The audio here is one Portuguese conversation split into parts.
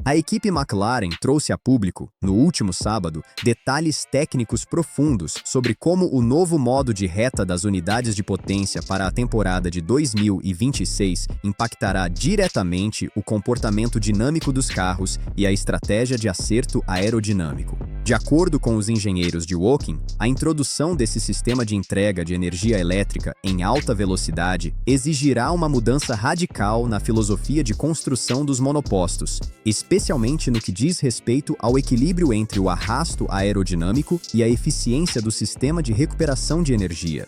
A equipe McLaren trouxe a público, no último sábado, detalhes técnicos profundos sobre como o novo modo de reta das unidades de potência para a temporada de 2026 impactará diretamente o comportamento dinâmico dos carros e a estratégia de acerto aerodinâmico. De acordo com os engenheiros de Woking, a introdução desse sistema de entrega de energia elétrica em alta velocidade exigirá uma mudança radical na filosofia de construção dos monopostos, especialmente no que diz respeito ao equilíbrio entre o arrasto aerodinâmico e a eficiência do sistema de recuperação de energia.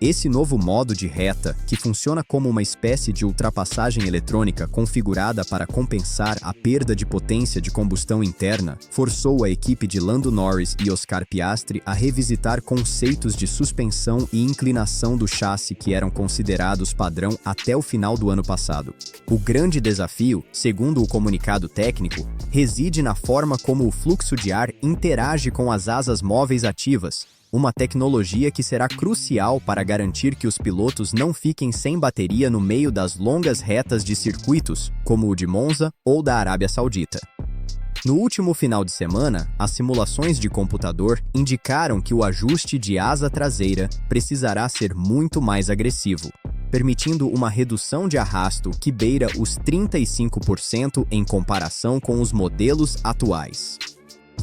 Esse novo modo de reta, que funciona como uma espécie de ultrapassagem eletrônica configurada para compensar a perda de potência de combustão interna, forçou a equipe de Lando Norris e Oscar Piastri a revisitar conceitos de suspensão e inclinação do chassi que eram considerados padrão até o final do ano passado. O grande desafio, segundo o comunicado técnico, reside na forma como o fluxo de ar interage com as asas móveis ativas, uma tecnologia que será crucial para garantir que os pilotos não fiquem sem bateria no meio das longas retas de circuitos, como o de Monza ou da Arábia Saudita. No último final de semana, as simulações de computador indicaram que o ajuste de asa traseira precisará ser muito mais agressivo, permitindo uma redução de arrasto que beira os 35% em comparação com os modelos atuais.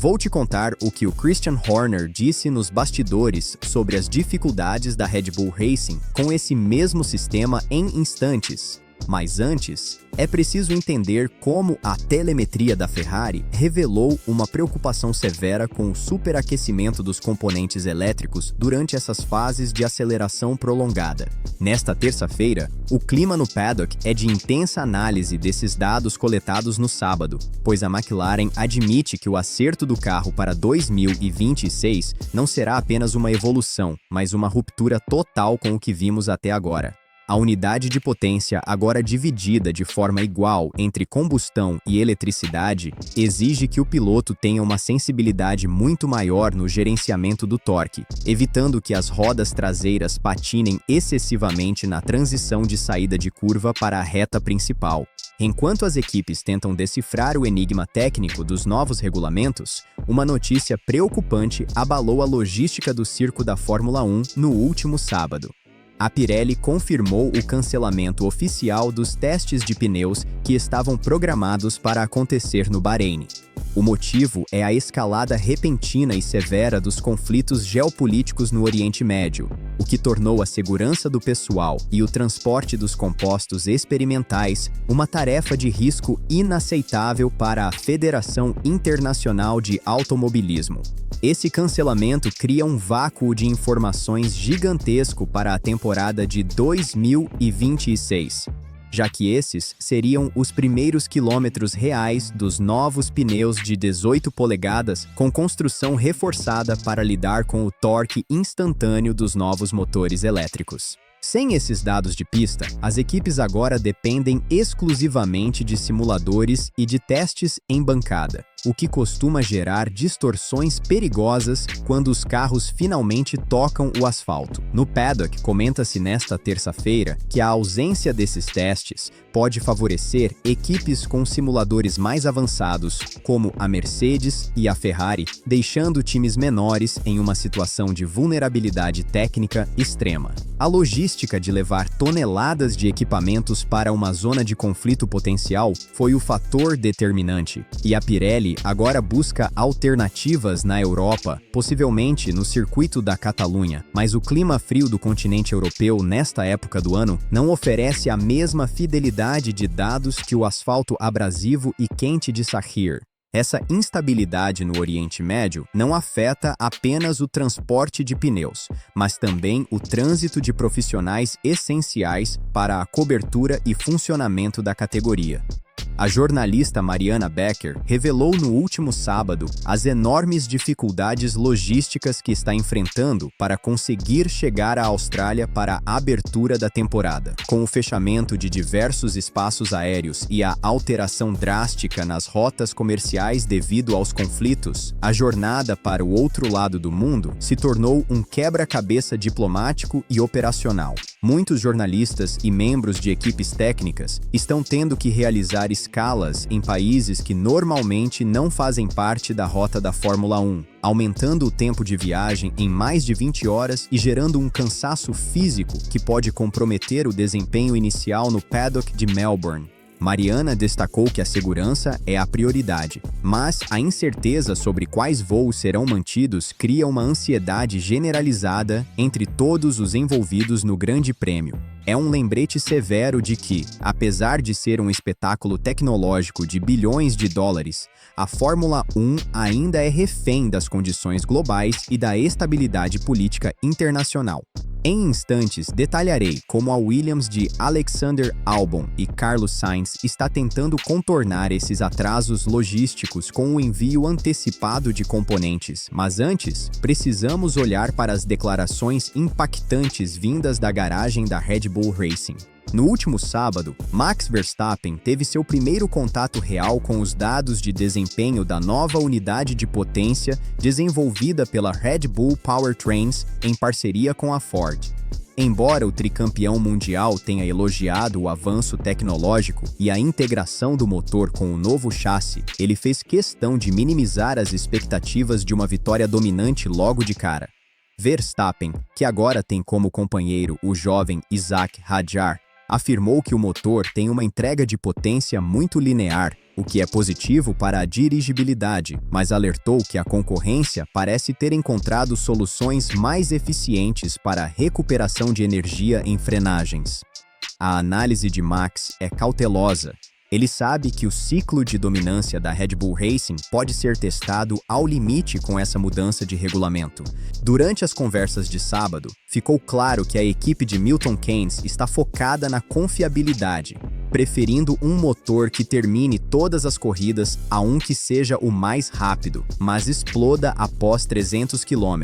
Vou te contar o que o Christian Horner disse nos bastidores sobre as dificuldades da Red Bull Racing com esse mesmo sistema em instantes. Mas antes, é preciso entender como a telemetria da Ferrari revelou uma preocupação severa com o superaquecimento dos componentes elétricos durante essas fases de aceleração prolongada. Nesta terça-feira, o clima no paddock é de intensa análise desses dados coletados no sábado, pois a McLaren admite que o acerto do carro para 2026 não será apenas uma evolução, mas uma ruptura total com o que vimos até agora. A unidade de potência, agora dividida de forma igual entre combustão e eletricidade, exige que o piloto tenha uma sensibilidade muito maior no gerenciamento do torque, evitando que as rodas traseiras patinem excessivamente na transição de saída de curva para a reta principal. Enquanto as equipes tentam decifrar o enigma técnico dos novos regulamentos, uma notícia preocupante abalou a logística do circo da Fórmula 1 no último sábado. A Pirelli confirmou o cancelamento oficial dos testes de pneus que estavam programados para acontecer no Bahrein. O motivo é a escalada repentina e severa dos conflitos geopolíticos no Oriente Médio, o que tornou a segurança do pessoal e o transporte dos compostos experimentais uma tarefa de risco inaceitável para a Federação Internacional de Automobilismo. Esse cancelamento cria um vácuo de informações gigantesco para a temporada de 2026, já que esses seriam os primeiros quilômetros reais dos novos pneus de 18 polegadas com construção reforçada para lidar com o torque instantâneo dos novos motores elétricos. Sem esses dados de pista, as equipes agora dependem exclusivamente de simuladores e de testes em bancada, o que costuma gerar distorções perigosas quando os carros finalmente tocam o asfalto. No paddock, comenta-se nesta terça-feira que a ausência desses testes pode favorecer equipes com simuladores mais avançados, como a Mercedes e a Ferrari, deixando times menores em uma situação de vulnerabilidade técnica extrema. A logística de levar toneladas de equipamentos para uma zona de conflito potencial foi o fator determinante, e a Pirelli agora busca alternativas na Europa, possivelmente no circuito da Catalunha, mas o clima frio do continente europeu nesta época do ano não oferece a mesma fidelidade de dados que o asfalto abrasivo e quente de Sahir. Essa instabilidade no Oriente Médio não afeta apenas o transporte de pneus, mas também o trânsito de profissionais essenciais para a cobertura e funcionamento da categoria. A jornalista Mariana Becker revelou no último sábado as enormes dificuldades logísticas que está enfrentando para conseguir chegar à Austrália para a abertura da temporada. Com o fechamento de diversos espaços aéreos e a alteração drástica nas rotas comerciais devido aos conflitos, a jornada para o outro lado do mundo se tornou um quebra-cabeça diplomático e operacional. Muitos jornalistas e membros de equipes técnicas estão tendo que realizar escalas escalas em países que normalmente não fazem parte da rota da Fórmula 1, aumentando o tempo de viagem em mais de 20 horas e gerando um cansaço físico que pode comprometer o desempenho inicial no paddock de Melbourne. Mariana destacou que a segurança é a prioridade, mas a incerteza sobre quais voos serão mantidos cria uma ansiedade generalizada entre todos os envolvidos no Grande Prêmio. É um lembrete severo de que, apesar de ser um espetáculo tecnológico de bilhões de dólares, a Fórmula 1 ainda é refém das condições globais e da estabilidade política internacional. Em instantes, detalharei como a Williams de Alexander Albon e Carlos Sainz está tentando contornar esses atrasos logísticos com o envio antecipado de componentes, mas antes, precisamos olhar para as declarações impactantes vindas da garagem da Red Bull Racing. No último sábado, Max Verstappen teve seu primeiro contato real com os dados de desempenho da nova unidade de potência desenvolvida pela Red Bull Powertrains em parceria com a Ford. Embora o tricampeão mundial tenha elogiado o avanço tecnológico e a integração do motor com o novo chassi, ele fez questão de minimizar as expectativas de uma vitória dominante logo de cara. Verstappen, que agora tem como companheiro o jovem Isack Hadjar, afirmou que o motor tem uma entrega de potência muito linear, o que é positivo para a dirigibilidade, mas alertou que a concorrência parece ter encontrado soluções mais eficientes para a recuperação de energia em frenagens. A análise de Max é cautelosa. Ele sabe que o ciclo de dominância da Red Bull Racing pode ser testado ao limite com essa mudança de regulamento. Durante as conversas de sábado, ficou claro que a equipe de Milton Keynes está focada na confiabilidade, preferindo um motor que termine todas as corridas a um que seja o mais rápido, mas exploda após 300 km.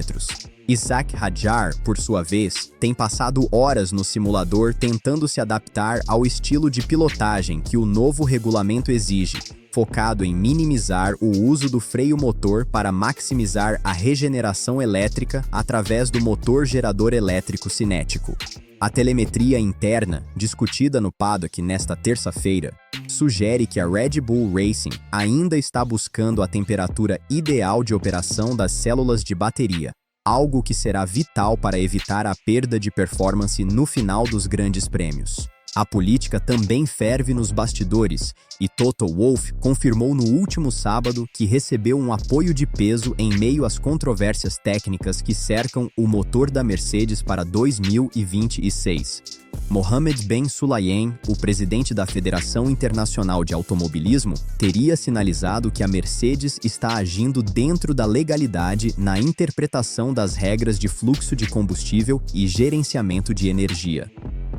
Isack Hadjar, por sua vez, tem passado horas no simulador tentando se adaptar ao estilo de pilotagem que o novo regulamento exige, focado em minimizar o uso do freio motor para maximizar a regeneração elétrica através do motor gerador elétrico cinético. A telemetria interna, discutida no paddock nesta terça-feira, sugere que a Red Bull Racing ainda está buscando a temperatura ideal de operação das células de bateria, algo que será vital para evitar a perda de performance no final dos grandes prêmios. A política também ferve nos bastidores, e Toto Wolff confirmou no último sábado que recebeu um apoio de peso em meio às controvérsias técnicas que cercam o motor da Mercedes para 2026. Mohammed Ben Sulayem, o presidente da Federação Internacional de Automobilismo, teria sinalizado que a Mercedes está agindo dentro da legalidade na interpretação das regras de fluxo de combustível e gerenciamento de energia.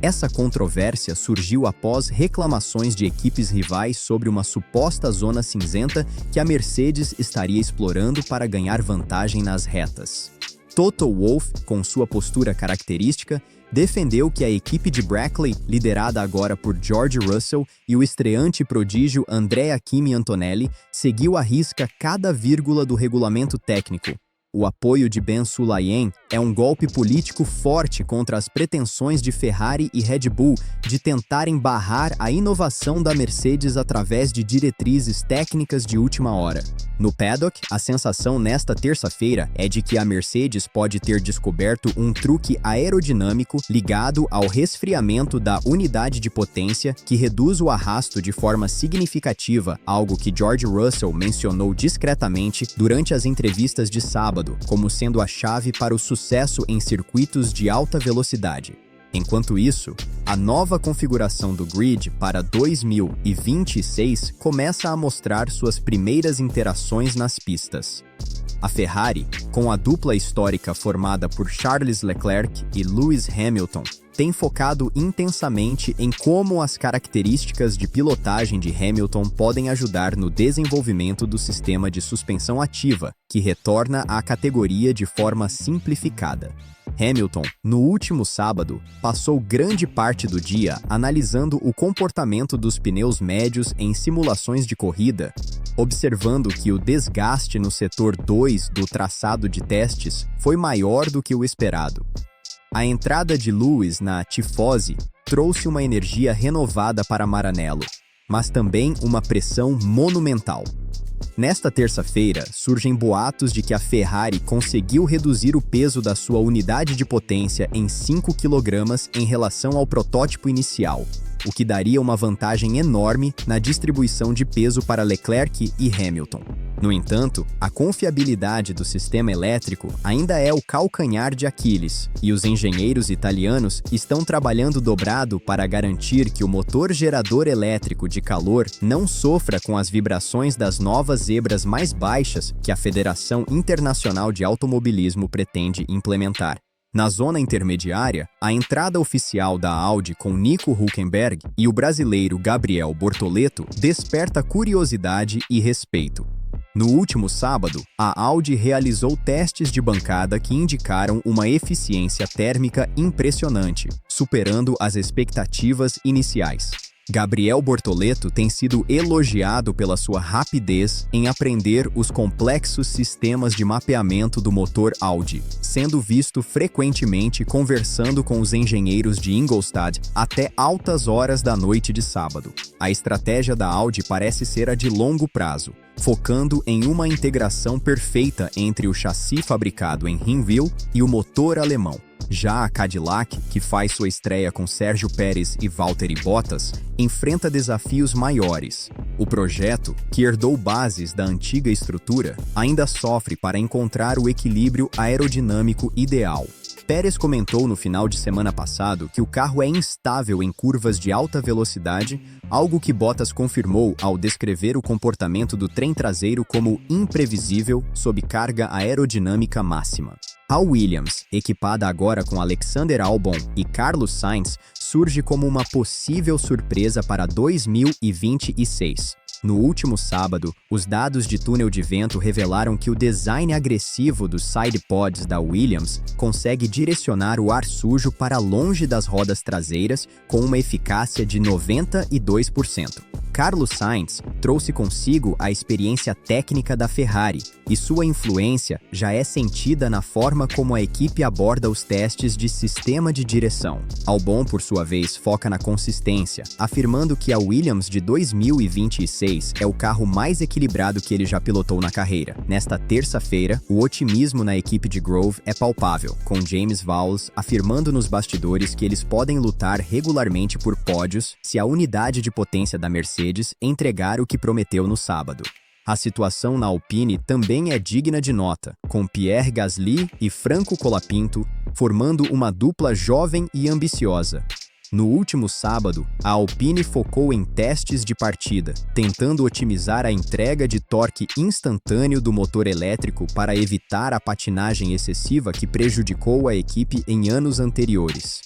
Essa controvérsia surgiu após reclamações de equipes rivais sobre uma suposta zona cinzenta que a Mercedes estaria explorando para ganhar vantagem nas retas. Toto Wolff, com sua postura característica, defendeu que a equipe de Brackley, liderada agora por George Russell e o estreante prodígio Andrea Kimi Antonelli, seguiu à risca cada vírgula do regulamento técnico. O apoio de Ben Sulayem é um golpe político forte contra as pretensões de Ferrari e Red Bull de tentarem barrar a inovação da Mercedes através de diretrizes técnicas de última hora. No paddock, a sensação nesta terça-feira é de que a Mercedes pode ter descoberto um truque aerodinâmico ligado ao resfriamento da unidade de potência que reduz o arrasto de forma significativa, algo que George Russell mencionou discretamente durante as entrevistas de sábado, como sendo a chave para o sucesso em circuitos de alta velocidade. Enquanto isso, a nova configuração do grid para 2026 começa a mostrar suas primeiras interações nas pistas. A Ferrari, com a dupla histórica formada por Charles Leclerc e Lewis Hamilton, tem focado intensamente em como as características de pilotagem de Hamilton podem ajudar no desenvolvimento do sistema de suspensão ativa, que retorna à categoria de forma simplificada. Hamilton, no último sábado, passou grande parte do dia analisando o comportamento dos pneus médios em simulações de corrida, observando que o desgaste no setor 2 do traçado de testes foi maior do que o esperado. A entrada de Lewis na tifose trouxe uma energia renovada para Maranello. mas também uma pressão monumental. Nesta terça-feira, surgem boatos de que a Ferrari conseguiu reduzir o peso da sua unidade de potência em 5 kg em relação ao protótipo inicial, o que daria uma vantagem enorme na distribuição de peso para Leclerc e Hamilton. No entanto, a confiabilidade do sistema elétrico ainda é o calcanhar de Aquiles, e os engenheiros italianos estão trabalhando dobrado para garantir que o motor gerador elétrico de calor não sofra com as vibrações das novas zebras mais baixas que a Federação Internacional de Automobilismo pretende implementar. Na zona intermediária, a entrada oficial da Audi com Nico Hülkenberg e o brasileiro Gabriel Bortoleto desperta curiosidade e respeito. No último sábado, a Audi realizou testes de bancada que indicaram uma eficiência térmica impressionante, superando as expectativas iniciais. Gabriel Bortoleto tem sido elogiado pela sua rapidez em aprender os complexos sistemas de mapeamento do motor Audi, sendo visto frequentemente conversando com os engenheiros de Ingolstadt até altas horas da noite de sábado. A estratégia da Audi parece ser a de longo prazo, focando em uma integração perfeita entre o chassi fabricado em Hinwil e o motor alemão. Já a Cadillac, que faz sua estreia com Sérgio Pérez e Valtteri Bottas, enfrenta desafios maiores. O projeto, que herdou bases da antiga estrutura, ainda sofre para encontrar o equilíbrio aerodinâmico ideal. Pérez comentou no final de semana passado que o carro é instável em curvas de alta velocidade, algo que Bottas confirmou ao descrever o comportamento do trem traseiro como imprevisível sob carga aerodinâmica máxima. A Williams, equipada agora com Alexander Albon e Carlos Sainz, surge como uma possível surpresa para 2026. No último sábado, os dados de túnel de vento revelaram que o design agressivo dos sidepods da Williams consegue direcionar o ar sujo para longe das rodas traseiras com uma eficácia de 92%. Carlos Sainz trouxe consigo a experiência técnica da Ferrari, e sua influência já é sentida na forma como a equipe aborda os testes de sistema de direção. Albon, por sua vez, foca na consistência, afirmando que a Williams de 2026 é o carro mais equilibrado que ele já pilotou na carreira. Nesta terça-feira, o otimismo na equipe de Grove é palpável, com James Vowles afirmando nos bastidores que eles podem lutar regularmente por pódios se a unidade de potência da Mercedes entregar o que prometeu no sábado. A situação na Alpine também é digna de nota, com Pierre Gasly e Franco Colapinto formando uma dupla jovem e ambiciosa. No último sábado, a Alpine focou em testes de partida, tentando otimizar a entrega de torque instantâneo do motor elétrico para evitar a patinagem excessiva que prejudicou a equipe em anos anteriores.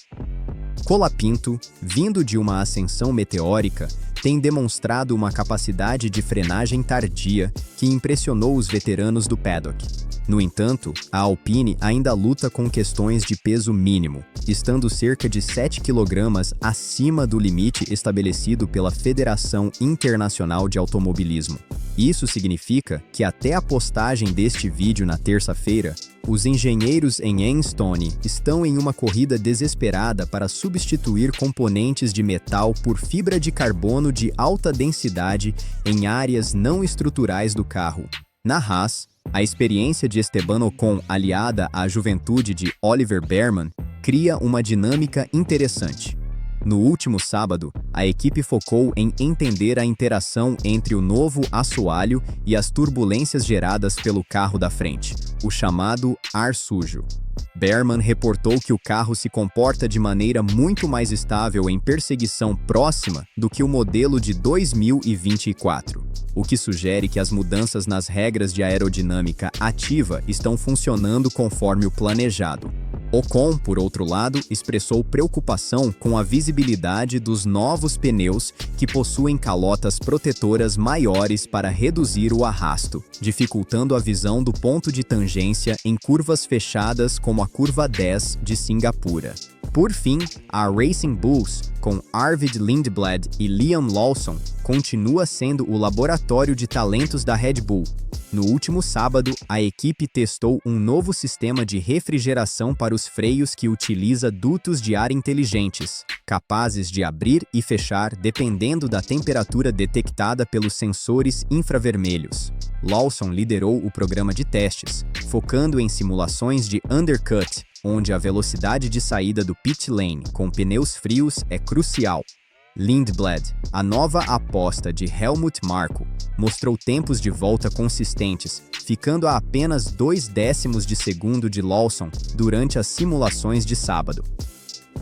Colapinto, vindo de uma ascensão meteórica, tem demonstrado uma capacidade de frenagem tardia que impressionou os veteranos do paddock. No entanto, a Alpine ainda luta com questões de peso mínimo, estando cerca de 7 kg acima do limite estabelecido pela Federação Internacional de Automobilismo. Isso significa que até a postagem deste vídeo na terça-feira, os engenheiros em Enstone estão em uma corrida desesperada para substituir componentes de metal por fibra de carbono de alta densidade em áreas não estruturais do carro. Na Haas, a experiência de Esteban Ocon aliada à juventude de Oliver Bearman cria uma dinâmica interessante. No último sábado, a equipe focou em entender a interação entre o novo assoalho e as turbulências geradas pelo carro da frente, o chamado ar sujo. Bearman reportou que o carro se comporta de maneira muito mais estável em perseguição próxima do que o modelo de 2024, o que sugere que as mudanças nas regras de aerodinâmica ativa estão funcionando conforme o planejado. Ocon, por outro lado, expressou preocupação com a visibilidade dos novos pneus que possuem calotas protetoras maiores para reduzir o arrasto, dificultando a visão do ponto de tangência em curvas fechadas como a curva 10 de Singapura. Por fim, a Racing Bulls, com Arvid Lindblad e Liam Lawson, continua sendo o laboratório de talentos da Red Bull. No último sábado, a equipe testou um novo sistema de refrigeração para os freios que utiliza dutos de ar inteligentes, capazes de abrir e fechar dependendo da temperatura detectada pelos sensores infravermelhos. Lawson liderou o programa de testes, focando em simulações de undercut, onde a velocidade de saída do pit lane com pneus frios é crucial. Lindblad, a nova aposta de Helmut Marko, mostrou tempos de volta consistentes, ficando a apenas 0,2 de segundo de Lawson durante as simulações de sábado.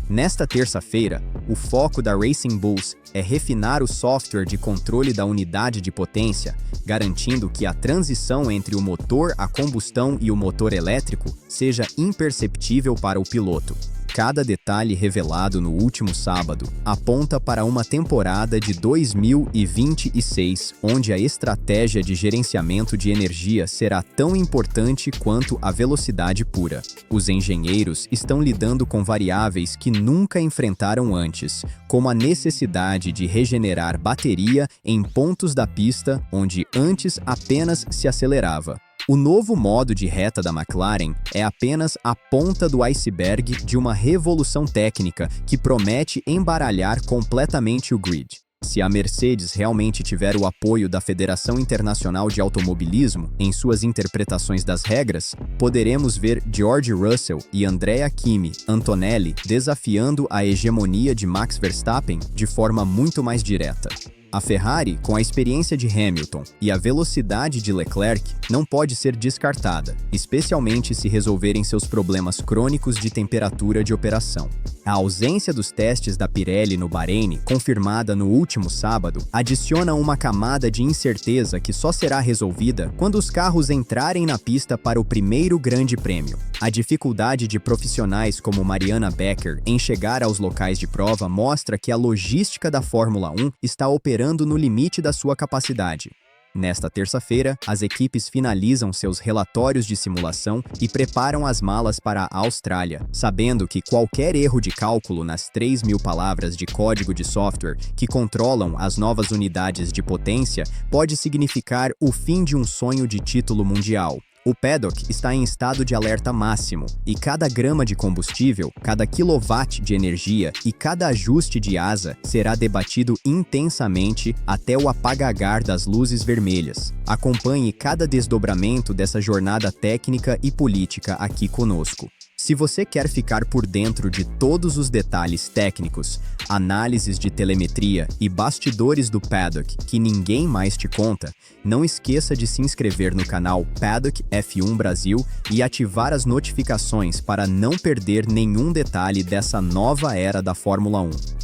Nesta terça-feira, o foco da Racing Bulls é refinar o software de controle da unidade de potência, garantindo que a transição entre o motor a combustão e o motor elétrico seja imperceptível para o piloto. Cada detalhe revelado no último sábado aponta para uma temporada de 2026, onde a estratégia de gerenciamento de energia será tão importante quanto a velocidade pura. Os engenheiros estão lidando com variáveis que nunca enfrentaram antes, como a necessidade de regenerar bateria em pontos da pista onde antes apenas se acelerava. O novo modo de reta da McLaren é apenas a ponta do iceberg de uma revolução técnica que promete embaralhar completamente o grid. Se a Mercedes realmente tiver o apoio da Federação Internacional de Automobilismo em suas interpretações das regras, poderemos ver George Russell e Andrea Kimi Antonelli desafiando a hegemonia de Max Verstappen de forma muito mais direta. A Ferrari, com a experiência de Hamilton e a velocidade de Leclerc, não pode ser descartada, especialmente se resolverem seus problemas crônicos de temperatura de operação. A ausência dos testes da Pirelli no Bahrein, confirmada no último sábado, adiciona uma camada de incerteza que só será resolvida quando os carros entrarem na pista para o primeiro Grande Prêmio. A dificuldade de profissionais como Mariana Becker em chegar aos locais de prova mostra que a logística da Fórmula 1 está operando no limite da sua capacidade. Nesta terça-feira, as equipes finalizam seus relatórios de simulação e preparam as malas para a Austrália, sabendo que qualquer erro de cálculo nas 3.000 palavras de código de software que controlam as novas unidades de potência pode significar o fim de um sonho de título mundial. O paddock está em estado de alerta máximo, e cada grama de combustível, cada quilowatt de energia e cada ajuste de asa será debatido intensamente até o apagar das luzes vermelhas. Acompanhe cada desdobramento dessa jornada técnica e política aqui conosco. Se você quer ficar por dentro de todos os detalhes técnicos, análises de telemetria e bastidores do paddock que ninguém mais te conta, não esqueça de se inscrever no canal Paddock F1 Brasil e ativar as notificações para não perder nenhum detalhe dessa nova era da Fórmula 1.